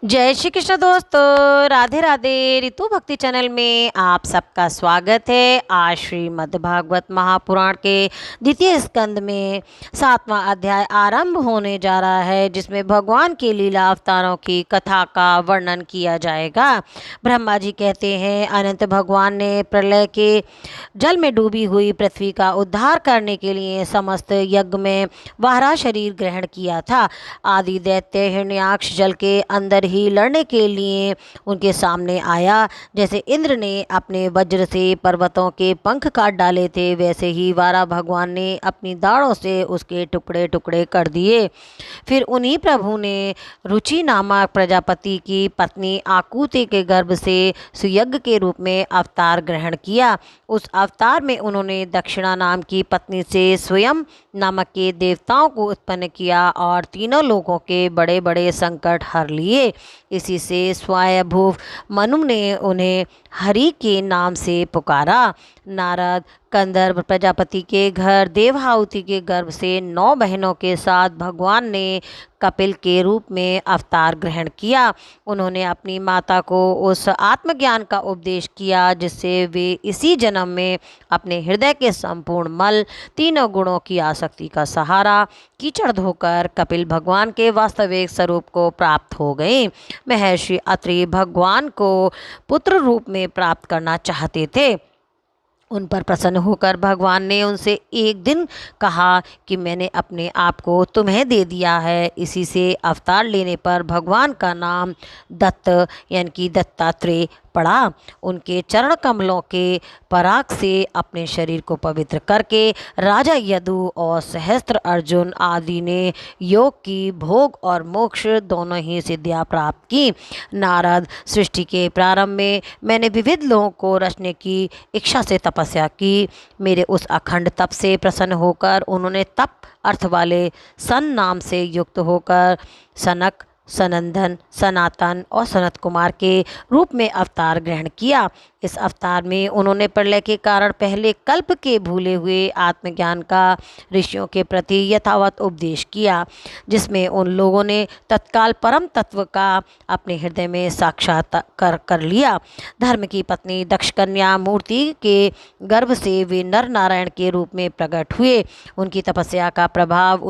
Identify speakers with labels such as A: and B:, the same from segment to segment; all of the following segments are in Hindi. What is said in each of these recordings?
A: जय श्री कृष्ण दोस्तों, राधे राधे। ऋतु भक्ति चैनल में आप सबका स्वागत है। आज श्रीमद् भागवत महापुराण के द्वितीय स्कंद में 7वां अध्याय आरंभ होने जा रहा है, जिसमें भगवान के लीला अवतारों की कथा का वर्णन किया जाएगा। ब्रह्मा जी कहते हैं, अनंत भगवान ने प्रलय के जल में डूबी हुई पृथ्वी का उद्धार करने के लिए समस्त यज्ञ में वाहरा शरीर ग्रहण किया था। आदि दैत्य हिरण्याक्ष जल के अंदर ही लड़ने के लिए उनके सामने आया। जैसे इंद्र ने अपने वज्र से पर्वतों के पंख काट डाले थे, वैसे ही वारा भगवान ने अपनी दाढ़ों से उसके टुकड़े टुकड़े कर दिए। फिर उन्हीं प्रभु ने रुचि नामक प्रजापति की पत्नी आकुति के गर्भ से सुयज्ञ के रूप में अवतार ग्रहण किया। उस अवतार में उन्होंने दक्षिणा नाम की पत्नी से स्वयं नामक के देवताओं को उत्पन्न किया और तीनों लोगों के बड़े बड़े संकट हर लिए। इसी से स्वयंभू मनु ने उन्हें हरि के नाम से पुकारा। नारद कंदर्प प्रजापति के घर देवहाउति के गर्भ से 9 बहनों के साथ भगवान ने कपिल के रूप में अवतार ग्रहण किया। उन्होंने अपनी माता को उस आत्मज्ञान का उपदेश किया जिससे वे इसी जन्म में अपने हृदय के संपूर्ण मल, तीनों गुणों की आसक्ति का सहारा कीचड़ धोकर कपिल भगवान के वास्तविक स्वरूप को प्राप्त हो गए। महर्षि अत्रि भगवान को पुत्र रूप में प्राप्त करना चाहते थे। उन पर प्रसन्न होकर भगवान ने उनसे एक दिन कहा कि मैंने अपने आप को तुम्हें दे दिया है। इसी से अवतार लेने पर भगवान का नाम दत्त यानी कि दत्तात्रेय पड़ा। उनके चरण कमलों के पराग से अपने शरीर को पवित्र करके राजा यदु और सहस्त्र अर्जुन आदि ने योग की, भोग और मोक्ष दोनों ही सिद्धियां प्राप्त की। नारद, सृष्टि के प्रारंभ में मैंने विविध लोगों को रचने की इच्छा से तपस्या की। मेरे उस अखंड तप से प्रसन्न होकर उन्होंने तप अर्थ वाले सन नाम से युक्त होकर सनक, सनंदन, सनातन और सनत कुमार के रूप में अवतार ग्रहण किया। इस अवतार में उन्होंने प्रलय के कारण पहले कल्प के भूले हुए आत्मज्ञान का ऋषियों के प्रति यथावत उपदेश किया, जिसमें उन लोगों ने तत्काल परम तत्व का अपने हृदय में साक्षात्कार कर लिया। धर्म की पत्नी दक्ष कन्या मूर्ति के गर्भ से वे नर नारायण के रूप में प्रकट हुए। उनकी तपस्या का प्रभाव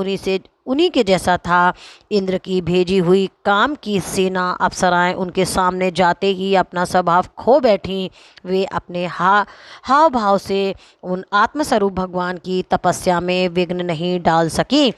A: उन्हीं के जैसा था। इंद्र की भेजी हुई काम की सेना अप्सराएं उनके सामने जाते ही अपना स्वभाव खो बैठीं। वे अपने हाव भाव से उन आत्मस्वरूप भगवान की तपस्या में विघ्न नहीं डाल सकी।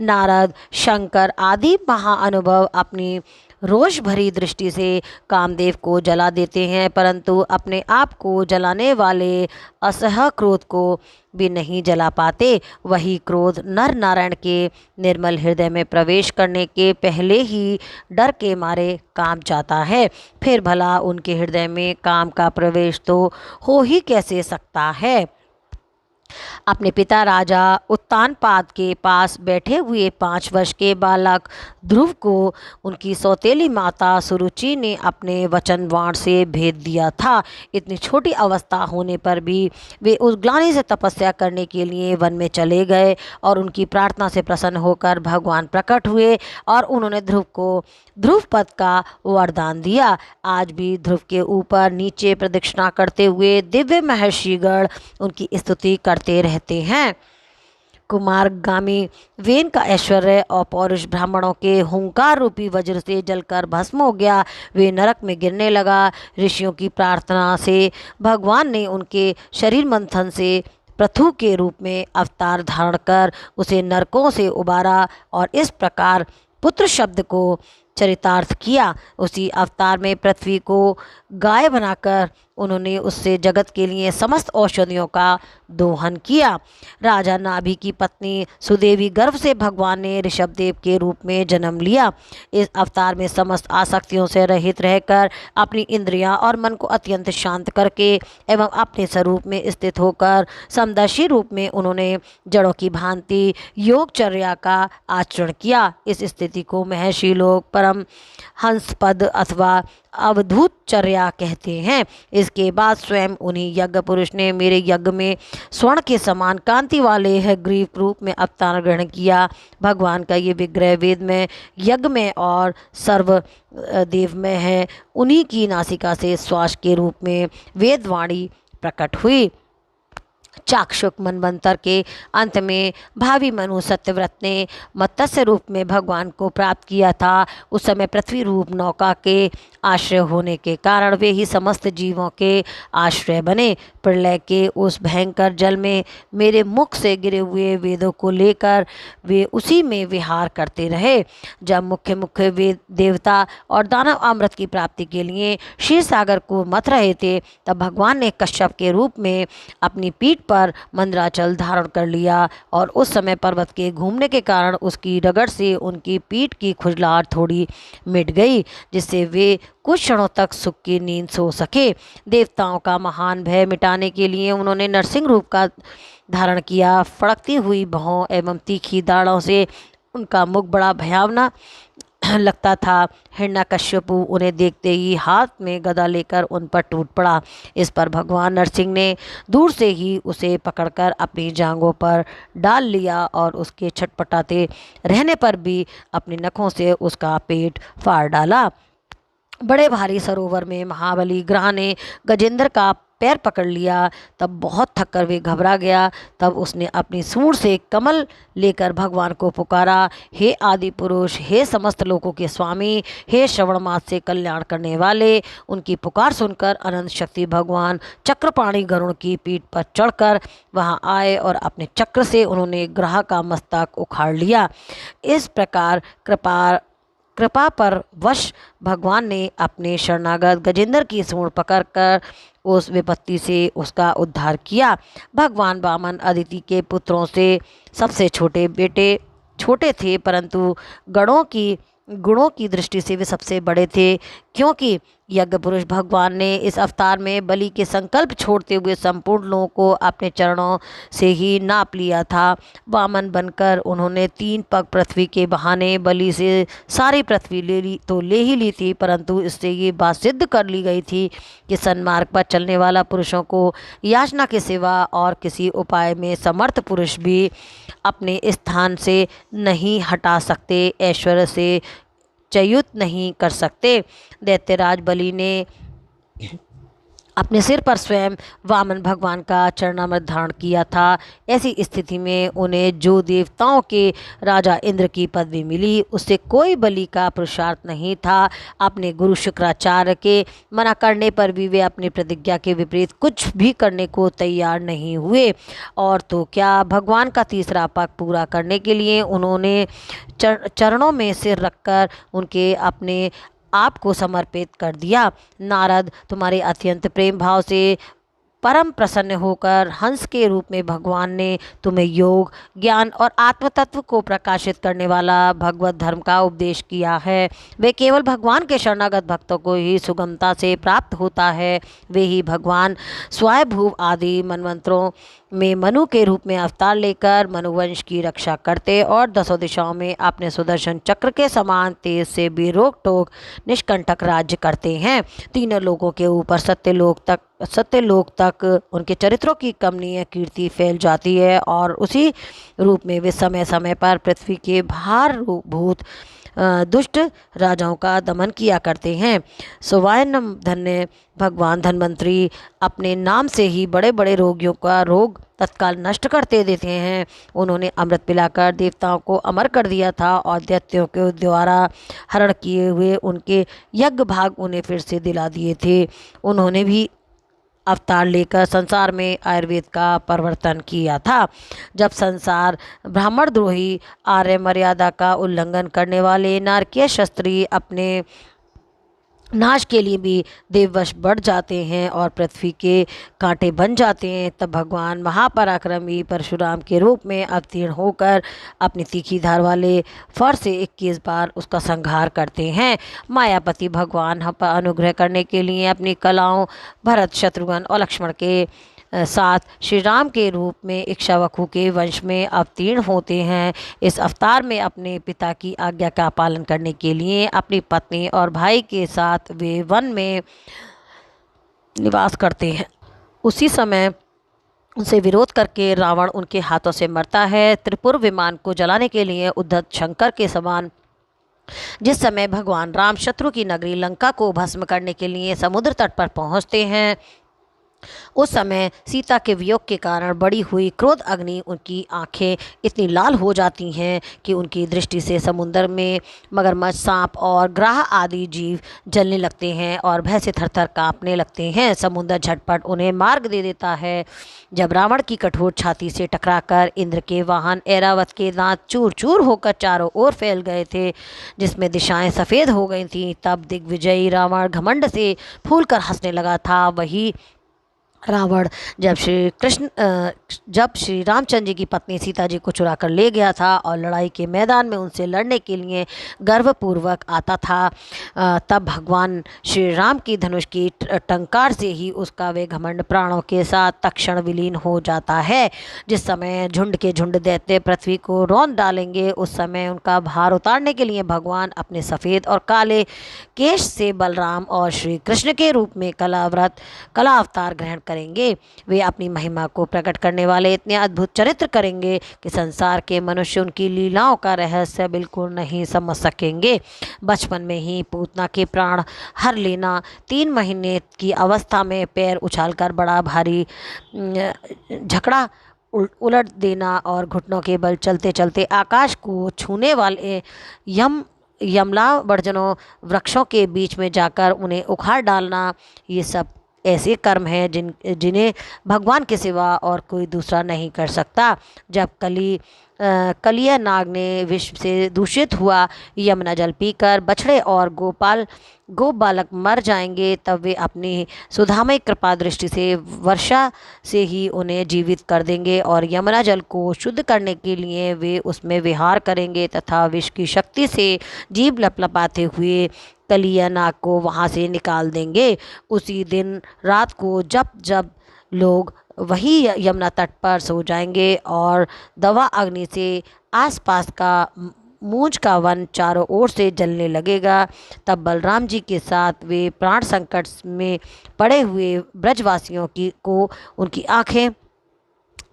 A: नारद, शंकर आदि महाअनुभव अपनी रोष भरी दृष्टि से कामदेव को जला देते हैं, परंतु अपने आप को जलाने वाले असह क्रोध को भी नहीं जला पाते। वही क्रोध नर नारायण के निर्मल हृदय में प्रवेश करने के पहले ही डर के मारे काम जाता है। फिर भला उनके हृदय में काम का प्रवेश तो हो ही कैसे सकता है। अपने पिता राजा उत्तानपाद के पास बैठे हुए 5 वर्ष के बालक ध्रुव को उनकी सौतेली माता सुरुचि ने अपने वचन वाण से भेद दिया था। इतनी छोटी अवस्था होने पर भी वे उस ग्लानि से तपस्या करने के लिए वन में चले गए और उनकी प्रार्थना से प्रसन्न होकर भगवान प्रकट हुए और उन्होंने ध्रुव को ध्रुव पद का वरदान दिया। आज भी ध्रुव के ऊपर नीचे प्रदक्षिणा करते हुए दिव्य महर्षिगण उनकी स्तुति करते रहते हैं। कुमारगामी वेन का ऐश्वर्य और पौरुष ब्राह्मणों के हुंकार रूपी वज्र से जलकर भस्म हो गया। वे नरक में गिरने लगा। ऋषियों की प्रार्थना से भगवान ने उनके शरीर मंथन से पृथु के रूप में अवतार धारण कर उसे नरकों से उबारा और इस प्रकार पुत्र शब्द को चरितार्थ किया। उसी अवतार में पृथ्वी को गाय बनाकर उन्होंने उससे जगत के लिए समस्त औषधियों का दोहन किया। राजा नाभि की पत्नी सुदेवी गर्भ से भगवान ने ऋषभदेव के रूप में जन्म लिया। इस अवतार में समस्त आसक्तियों से रहित रहकर अपनी इंद्रियां और मन को अत्यंत शांत करके एवं अपने स्वरूप में स्थित होकर समदर्शी रूप में उन्होंने जड़ों की भांति योगचर्या का आचरण किया। इस स्थिति को महर्षि लोग परम हंसपद अथवा अवधूत चर्या कहते हैं। इसके बाद स्वयं उन्हीं यज्ञ पुरुष ने मेरे यज्ञ में स्वर्ण के समान कांति वाले हयग्रीव रूप में अवतार ग्रहण किया। भगवान का ये विग्रह वेद में, यज्ञ में और सर्व देव में है। उन्हीं की नासिका से श्वास के रूप में वेदवाणी प्रकट हुई। चाक्षुष मनवंतर के अंत में भावी मनु सत्यव्रत ने मत्स्य रूप में भगवान को प्राप्त किया था। उस समय पृथ्वी रूप नौका के आश्रय होने के कारण वे ही समस्त जीवों के आश्रय बने। प्रलय के उस भयंकर जल में मेरे मुख से गिरे हुए वेदों को लेकर वे उसी में विहार करते रहे। जब मुख्य मुख्य वेद देवता और दानव अमृत की प्राप्ति के लिए क्षीर सागर को मथ रहे थे, तब भगवान ने कश्यप के रूप में अपनी पीठ पर मंदराचल धारण कर लिया और उस समय पर्वत के घूमने के कारण उसकी रगड़ से उनकी पीठ की खुजलाहट थोड़ी मिट गई, जिससे वे कुछ क्षणों तक सुख की नींद सो सके। देवताओं का महान भय मिटाने के लिए उन्होंने नरसिंह रूप का धारण किया। फड़कती हुई भौं एवं तीखी दाढ़ों से उनका मुख बड़ा भयावना लगता था। हिरण्यकश्यपु उन्हें देखते ही हाथ में गदा लेकर उन पर टूट पड़ा। इस पर भगवान नरसिंह ने दूर से ही उसे पकड़कर अपनी जांघों पर डाल लिया और उसके छटपटाते रहने पर भी अपनी नखों से उसका पेट फाड़ डाला। बड़े भारी सरोवर में महाबली ग्रह ने गजेंद्र का पैर पकड़ लिया। तब बहुत थककर वे घबरा गया। तब उसने अपनी सूंड से कमल लेकर भगवान को पुकारा, हे आदि पुरुष, हे समस्त लोकों के स्वामी, हे श्रवण मास से कल्याण करने वाले। उनकी पुकार सुनकर अनंत शक्ति भगवान चक्रपाणी गरुड़ की पीठ पर चढ़कर वहां आए और अपने चक्र से उन्होंने ग्रह का मस्तक उखाड़ लिया। इस प्रकार कृपा पर वश भगवान ने अपने शरणागत गजेंद्र की सूंड पकड़कर उस विपत्ति से उसका उद्धार किया। भगवान वामन अदिति के पुत्रों से सबसे छोटे थे, परंतु गुणों की दृष्टि से वे सबसे बड़े थे, क्योंकि यज्ञ पुरुष भगवान ने इस अवतार में बलि के संकल्प छोड़ते हुए संपूर्ण लोगों को अपने चरणों से ही नाप लिया था। वामन बनकर उन्होंने 3 पग पृथ्वी के बहाने बलि से सारी पृथ्वी ले ही ली थी, परंतु इससे ये बात सिद्ध कर ली गई थी कि सन्मार्ग पर चलने वाला पुरुषों को याचना के सिवा और किसी उपाय में समर्थ पुरुष भी अपने स्थान से नहीं हटा सकते, ऐश्वर्य से च्युत नहीं कर सकते। दैत्यराज बलि ने अपने सिर पर स्वयं वामन भगवान का चरणामृत धारण किया था। ऐसी स्थिति में उन्हें जो देवताओं के राजा इंद्र की पदवी मिली, उससे कोई बलि का पुरुषार्थ नहीं था। अपने गुरु शुक्राचार्य के मना करने पर भी वे अपनी प्रतिज्ञा के विपरीत कुछ भी करने को तैयार नहीं हुए। और तो क्या, भगवान का तीसरा पग पूरा करने के लिए उन्होंने चरणों में सिर रखकर उनके अपने आप को समर्पित कर दिया। नारद, तुम्हारे अत्यंत प्रेम भाव से परम प्रसन्न होकर हंस के रूप में भगवान ने तुम्हें योग, ज्ञान और आत्मतत्व को प्रकाशित करने वाला भगवत धर्म का उपदेश किया है। वे केवल भगवान के शरणागत भक्तों को ही सुगमता से प्राप्त होता है। वे ही भगवान स्वयंभू आदि मनवंतरों में मनु के रूप में अवतार लेकर मनुवंश की रक्षा करते और 10 दिशाओं में अपने सुदर्शन चक्र के समान तेज से बेरोक टोक निष्कंटक राज्य करते हैं। 3 लोगों के ऊपर सत्यलोक तक उनके चरित्रों की कमनीय कीर्ति फैल जाती है और उसी रूप में वे समय समय पर पृथ्वी के भारभूत दुष्ट राजाओं का दमन किया करते हैं। सुवायनम धन्य भगवान धन्वंतरी अपने नाम से ही बड़े बड़े रोगियों का रोग तत्काल नष्ट करते देते हैं। उन्होंने अमृत पिलाकर देवताओं को अमर कर दिया था और दैत्यों के द्वारा हरण किए हुए उनके यज्ञ भाग उन्हें फिर से दिला दिए थे। उन्होंने भी अवतार लेकर संसार में आयुर्वेद का परिवर्तन किया था। जब संसार ब्राह्मण द्रोही, आर्य मर्यादा का उल्लंघन करने वाले नारकीय क्षत्रिय अपने नाश के लिए भी देववश बढ़ जाते हैं और पृथ्वी के कांटे बन जाते हैं, तब भगवान महापराक्रमी परशुराम के रूप में अवतीर्ण होकर अपनी तीखी धार वाले फर से 21 बार उसका संहार करते हैं। मायापति भगवान हम पर अनुग्रह करने के लिए अपनी कलाओं भरत, शत्रुघ्न और लक्ष्मण के साथ श्री राम के रूप में इक्ष्वाकु के वंश में अवतीर्ण होते हैं। इस अवतार में अपने पिता की आज्ञा का पालन करने के लिए अपनी पत्नी और भाई के साथ वे वन में निवास करते हैं। उसी समय उनसे विरोध करके रावण उनके हाथों से मरता है। त्रिपुर विमान को जलाने के लिए उद्धत शंकर के समान जिस समय भगवान राम शत्रु की नगरी लंका को भस्म करने के लिए समुद्र तट पर पहुंचते हैं, उस समय सीता के वियोग के कारण बढ़ी हुई क्रोध अग्नि उनकी आंखें इतनी लाल हो जाती हैं कि उनकी दृष्टि से समुद्र में मगरमच्छ, सांप और ग्राह आदि जीव जलने लगते हैं और भय से थरथर कांपने लगते हैं। समुद्र झटपट उन्हें मार्ग दे देता है। जब रावण की कठोर छाती से टकराकर इंद्र के वाहन ऐरावत के दांत चूर चूर होकर चारों ओर फैल गए थे, जिसमें दिशाएं सफ़ेद हो गई थीं, तब दिग्विजयी रावण घमंड से फूलकर हंसने लगा था। वही रावण जब श्री रामचंद्र जी की पत्नी सीता जी को चुरा कर ले गया था और लड़ाई के मैदान में उनसे लड़ने के लिए गर्वपूर्वक आता था, तब भगवान श्री राम की धनुष की टंकार से ही उसका वे घमंड प्राणों के साथ तत्क्षण विलीन हो जाता है। जिस समय झुंड के झुंड दैत्य पृथ्वी को रौंद डालेंगे, उस समय उनका भार उतारने के लिए भगवान अपने सफ़ेद और काले केश से बलराम और श्री कृष्ण के रूप में कला अवतार ग्रहण करेंगे। वे अपनी महिमा को प्रकट करने वाले इतने अद्भुत चरित्र करेंगे कि संसार के मनुष्य उनकी लीलाओं का रहस्य बिल्कुल नहीं समझ सकेंगे। बचपन में ही पूतना के प्राण हर लेना, 3 महीने की अवस्था में पैर उछालकर बड़ा भारी झकड़ा उलट देना और घुटनों के बल चलते चलते आकाश को छूने वाले यमलावर्जनों वृक्षों के बीच में जाकर उन्हें उखाड़ डालना, ये सब ऐसे कर्म हैं जिन्हें भगवान के सिवा और कोई दूसरा नहीं कर सकता। जब कलिया नाग ने विष से दूषित हुआ यमुना जल पीकर बछड़े और गोप बालक मर जाएंगे, तब वे अपनी सुधामय कृपा दृष्टि से वर्षा से ही उन्हें जीवित कर देंगे और यमुना जल को शुद्ध करने के लिए वे उसमें विहार करेंगे तथा विष की शक्ति से जीभ लपलपाते हुए कलिया नाग को वहाँ से निकाल देंगे। उसी दिन रात को जब लोग वही यमुना तट पर सो जाएंगे और दवा अग्नि से आसपास का मूंज का वन चारों ओर से जलने लगेगा, तब बलराम जी के साथ वे प्राण संकट में पड़े हुए ब्रजवासियों को उनकी आंखें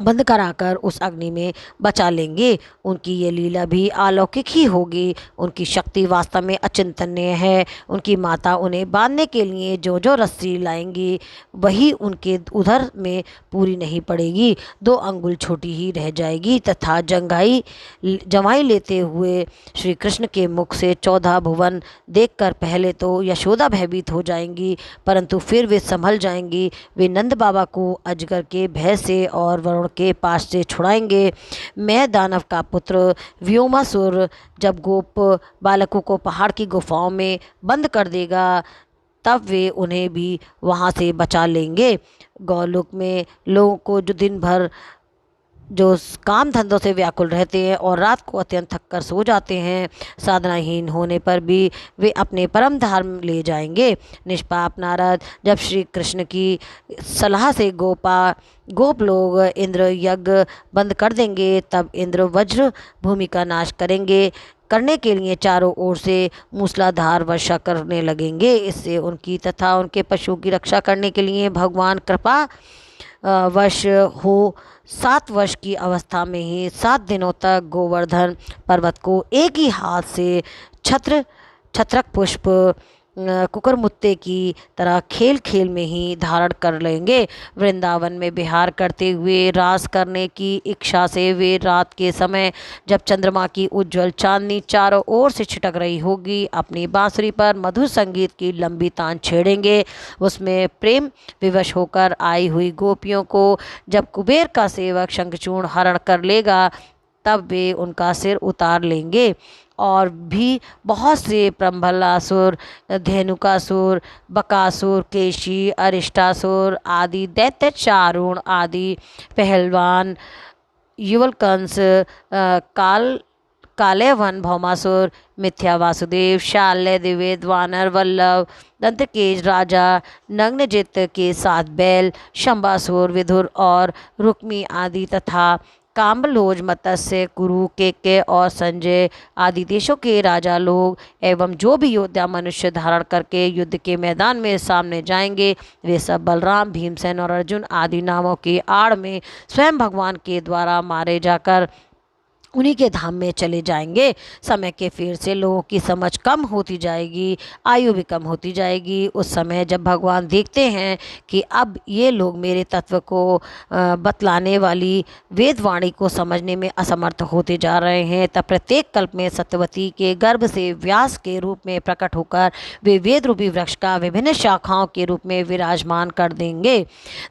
A: बंद कराकर उस अग्नि में बचा लेंगे। उनकी ये लीला भी अलौकिक ही होगी। उनकी शक्ति वास्तव में अचिंतनीय है। उनकी माता उन्हें बांधने के लिए जो जो रस्सी लाएंगी वही उनके उधर में पूरी नहीं पड़ेगी, 2 अंगुल छोटी ही रह जाएगी तथा जमाई लेते हुए श्री कृष्ण के मुख से 14 भुवन देखकर पहले तो यशोदा भयभीत हो जाएंगी, परंतु फिर वे संभल जाएंगी। वे नंद बाबा को अजगर के भय से और वरुण के पास से छुड़ाएंगे। मैं दानव का पुत्र व्योमासुर जब गोप बालकों को पहाड़ की गुफाओं में बंद कर देगा, तब वे उन्हें भी वहाँ से बचा लेंगे। गौलोक में लोगों को जो दिन भर जो काम धंधों से व्याकुल रहते हैं और रात को अत्यंत थक कर सो जाते हैं, साधनाहीन होने पर भी वे अपने परम धाम ले जाएंगे। निष्पाप नारद जब श्री कृष्ण की सलाह से गोप लोग इंद्र यज्ञ बंद कर देंगे, तब इंद्र वज्र भूमि का नाश करने के लिए चारों ओर से मूसलाधार वर्षा करने लगेंगे। इससे उनकी तथा उनके पशुओं की रक्षा करने के लिए भगवान कृपा वश हो 7 वर्ष की अवस्था में ही 7 दिनों तक गोवर्धन पर्वत को एक ही हाथ से छत्रक पुष्प कुकरमुत्ते की तरह खेल खेल में ही धारण कर लेंगे। वृंदावन में विहार करते हुए रास करने की इच्छा से वे रात के समय जब चंद्रमा की उज्जवल चांदनी चारों ओर से छिटक रही होगी, अपनी बांसुरी पर मधुर संगीत की लंबी तान छेड़ेंगे। उसमें प्रेम विवश होकर आई हुई गोपियों को जब कुबेर का सेवक शंखचूर्ण हरण कर लेगा, तब वे उनका सिर उतार लेंगे। और भी बहुत से प्रम्भलासुर, धेनुकासुर, बकासुर, केशी, अरिष्टासुर आदि दैत्य, चारुण आदि पहलवान, युवलकंस, कालेवन, भौमासुर, मिथ्या वासुदेव, शाल्य, द्विवेद, वानर, वल्लभ, दंतकेज राजा नग्नजित के साथ बैल, शंबासुर, विदुर और रुक्मी आदि तथा काम्बलोज, मत्स्य, कुरु, केके और संजय आदि देशों के राजा लोग एवं जो भी योद्धा मनुष्य धारण करके युद्ध के मैदान में सामने जाएंगे, वे सब बलराम, भीमसेन और अर्जुन आदि नामों की आड़ में स्वयं भगवान के द्वारा मारे जाकर उन्हीं के धाम में चले जाएंगे। समय के फेर से लोगों की समझ कम होती जाएगी, आयु भी कम होती जाएगी। उस समय जब भगवान देखते हैं कि अब ये लोग मेरे तत्व को बतलाने वाली वेदवाणी को समझने में असमर्थ होते जा रहे हैं, तब प्रत्येक कल्प में सत्यवती के गर्भ से व्यास के रूप में प्रकट होकर वे वेद रूपी वृक्ष का विभिन्न शाखाओं के रूप में विराजमान कर देंगे।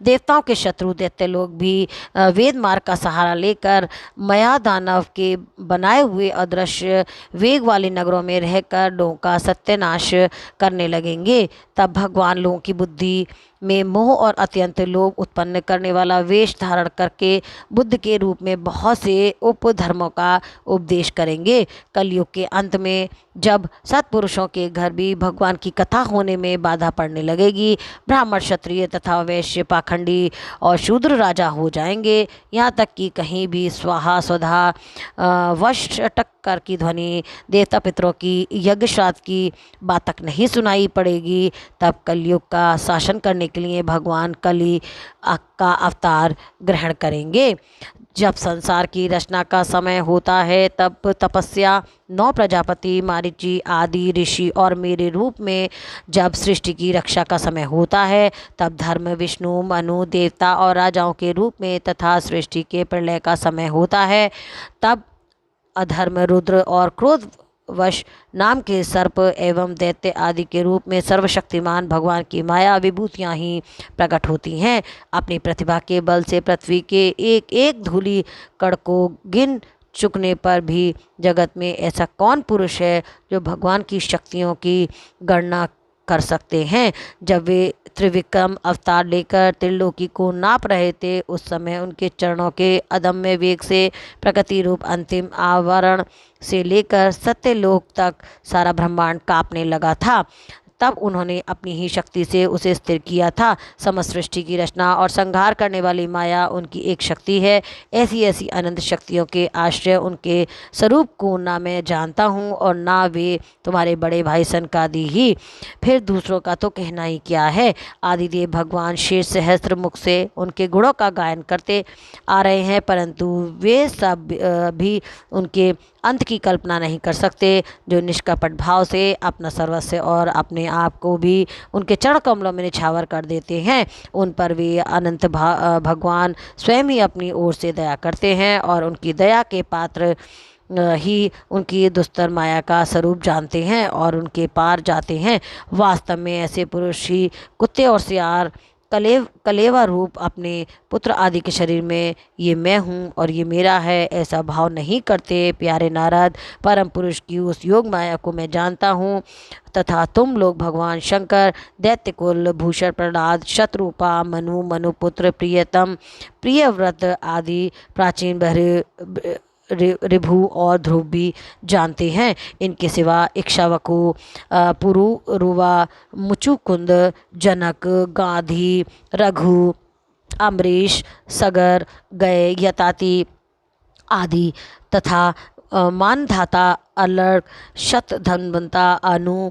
A: देवताओं के शत्रु दैत्य लोग भी वेद मार्ग का सहारा लेकर मया दानव के बनाए हुए अदृश्य वेग वाले नगरों में रहकर लोगों का सत्यानाश करने लगेंगे। तब भगवान लोगों की बुद्धि में मोह और अत्यंत लोभ उत्पन्न करने वाला वेश धारण करके बुद्ध के रूप में बहुत से उपधर्मों का उपदेश करेंगे। कलयुग के अंत में जब सत्पुरुषों के घर भी भगवान की कथा होने में बाधा पड़ने लगेगी, ब्राह्मण, क्षत्रिय तथा वैश्य, पाखंडी और शूद्र राजा हो जाएंगे। यहाँ तक कि कहीं भी स्वाहा स्वधा वश टक्कर की ध्वनि, देवता पितरों की यज्ञ श्राद्ध की बात तक नहीं सुनाई पड़ेगी। तब कलयुग का शासन करने के लिए भगवान कली का अवतार ग्रहण करेंगे। जब संसार की रचना का समय होता है, तब तपस्या 9 प्रजापति, मारीची आदि ऋषि और मेरे रूप में जब सृष्टि की रक्षा का समय होता है, तब धर्म, विष्णु, मनु, देवता और राजाओं के रूप में तथा सृष्टि के प्रलय का समय होता है, तब अधर्म, रुद्र और क्रोध वश नाम के सर्प एवं दैत्य आदि के रूप में सर्वशक्तिमान भगवान की माया विभूतियाँ ही प्रकट होती हैं। अपनी प्रतिभा के बल से पृथ्वी के एक एक धूलि कण को गिन चुकने पर भी जगत में ऐसा कौन पुरुष है जो भगवान की शक्तियों की गणना कर सकते हैं। जब वे त्रिविक्रम अवतार लेकर त्रिलोकी को नाप रहे थे, उस समय उनके चरणों के अदम्य वेग से प्रकृति रूप अंतिम आवरण से लेकर सत्यलोक तक सारा ब्रह्मांड कांपने लगा था। तब उन्होंने अपनी ही शक्ति से उसे स्थिर किया था। समस्त सृष्टि की रचना और संहार करने वाली माया उनकी एक शक्ति है। ऐसी ऐसी अनंत शक्तियों के आश्रय उनके स्वरूप को ना मैं जानता हूँ और ना वे तुम्हारे बड़े भाई सनकादि ही। फिर दूसरों का तो कहना ही क्या है। आदिदेव भगवान शेष सहस्त्र मुख से उनके गुणों का गायन करते आ रहे हैं, परंतु वे सब भी उनके अंत की कल्पना नहीं कर सकते, जो निष्कपट भाव से अपना सर्वस्व और अपने आप को भी उनके चरण कमलों में निछावर कर देते हैं। उन पर वे अनंत भगवान स्वयं ही अपनी ओर से दया करते हैं और उनकी दया के पात्र ही उनकी दुस्तर माया का स्वरूप जानते हैं और उनके पार जाते हैं। वास्तव में ऐसे पुरुष ही कुत्ते और सियार कलेवा रूप अपने पुत्र आदि के शरीर में ये मैं हूँ और ये मेरा है ऐसा भाव नहीं करते। प्यारे नारद, परम पुरुष की उस योग माया को मैं जानता हूँ तथा तुम लोग भगवान शंकर, दैत्यकुल भूषण प्रहलाद, शत्रुपा, मनु, मनुपुत्र, प्रियतम, प्रियव्रत आदि प्राचीन ऋभु और ध्रुव भी जानते हैं। इनके सिवा इक्ष्वाकु, पुरुरुवा, मुचुकुंद, जनक, गांधी, रघु, अम्बरीश, सगर, गय, यताति आदि तथा मानधाता, अलर्क, शतधन्वंता, अनु,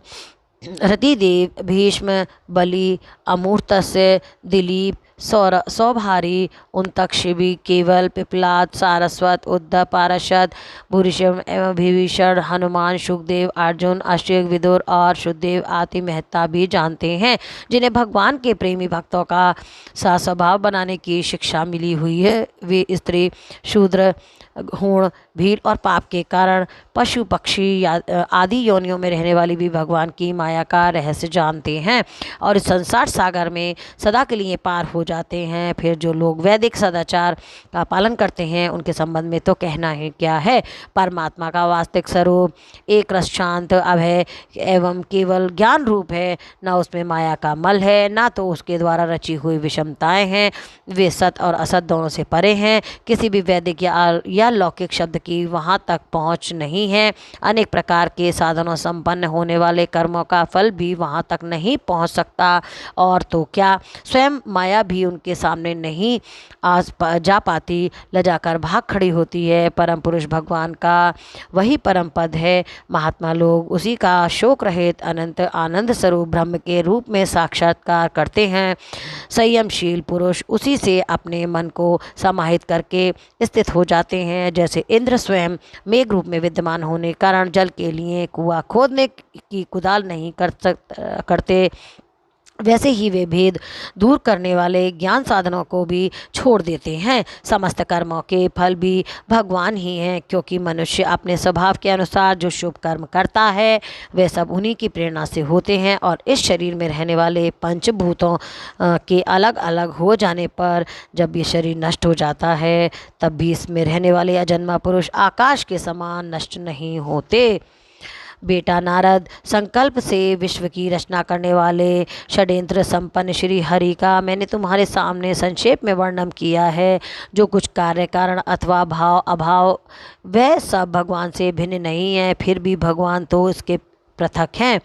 A: रतिदेव, भीष्म, बलि, अमूर्तस्य, दिलीप, सौभारी, उन्तक्षिबि, केवल, पिपलाद, सारस्वत, उद्धव, पार्षद, भूरिश्रम एवं विभीषण, हनुमान, सुखदेव, अर्जुन, अश्वत्थ, विदुर और शुद्धदेव आदि महत्ता भी जानते हैं, जिन्हें भगवान के प्रेमी भक्तों का सा स्वभाव बनाने की शिक्षा मिली हुई है। वे स्त्री, शूद्र, हूण, भीड़ और पाप के कारण पशु पक्षी आदि योनियों में रहने वाली भी भगवान की माया का रहस्य जानते हैं और इस संसार सागर में सदा के लिए पार हो जाते हैं। फिर जो लोग वैदिक सदाचार का पालन करते हैं उनके संबंध में तो कहना ही क्या है। परमात्मा का वास्तविक स्वरूप एक रस शांत अभय एवं केवल ज्ञान रूप है। ना उसमें माया का मल है, ना तो उसके द्वारा रची हुई विषमताएं हैं। वे सत और असत दोनों से परे हैं। किसी भी वैदिक या लौकिक शब्द की वहाँ तक पहुँच नहीं है। अनेक प्रकार के साधनों संपन्न होने वाले कर्मों का फल भी वहाँ तक नहीं पहुँच सकता। और तो क्या, स्वयं माया भी उनके सामने नहीं जा पाती, लजाकर भाग खड़ी होती है। परम पुरुष भगवान का वही परम पद है। महात्मा लोग उसी का शोक रहित अनंत आनंद स्वरूप ब्रह्म के रूप में साक्षात्कार करते हैं। संयमशील पुरुष उसी से अपने मन को समाहित करके स्थित हो जाते हैं। जैसे इंद्र स्वयं मेघ रूप में विद्यमान होने कारण जल के लिए कुआं खोदने की कुदाल नहीं करते, वैसे ही वे भेद दूर करने वाले ज्ञान साधनों को भी छोड़ देते हैं। समस्त कर्मों के फल भी भगवान ही हैं, क्योंकि मनुष्य अपने स्वभाव के अनुसार जो शुभ कर्म करता है वे सब उन्हीं की प्रेरणा से होते हैं। और इस शरीर में रहने वाले पंचभूतों के अलग अलग हो जाने पर जब ये शरीर नष्ट हो जाता है तब भी इसमें रहने वाले अजन्मा पुरुष आकाश के समान नष्ट नहीं होते। बेटा नारद, संकल्प से विश्व की रचना करने वाले षड्यंत्र संपन्न श्री हरि का मैंने तुम्हारे सामने संक्षेप में वर्णन किया है। जो कुछ कार्य कारण अथवा भाव अभाव वह सब भगवान से भिन्न नहीं है, फिर भी भगवान तो इसके पृथक हैं।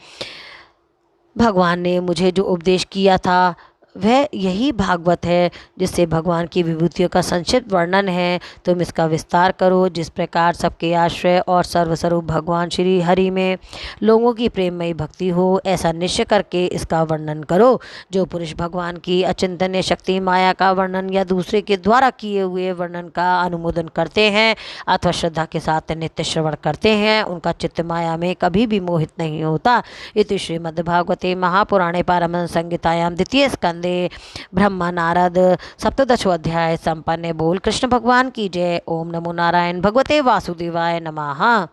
A: भगवान ने मुझे जो उपदेश किया था वह यही भागवत है, जिससे भगवान की विभूतियों का संक्षिप्त वर्णन है। तुम इसका विस्तार करो। जिस प्रकार सबके आश्रय और सर्वस्वरूप भगवान श्री हरि में लोगों की प्रेममयी भक्ति हो, ऐसा निश्चय करके इसका वर्णन करो। जो पुरुष भगवान की अचिंतनीय शक्ति माया का वर्णन या दूसरे के द्वारा किए हुए वर्णन का अनुमोदन करते हैं अथवा श्रद्धा के साथ नित्य श्रवण करते हैं, उनका चित्त माया में कभी भी मोहित नहीं होता। इति श्रीमद्भागवते महापुराणे पारमहंस संहितायां द्वितीय स्कंदे ब्रह्मा नारद सप्तदशो अध्याय संपन्न। बोल कृष्ण भगवान की जय। ओम नमो नारायण भगवते वासुदेवाय नमः।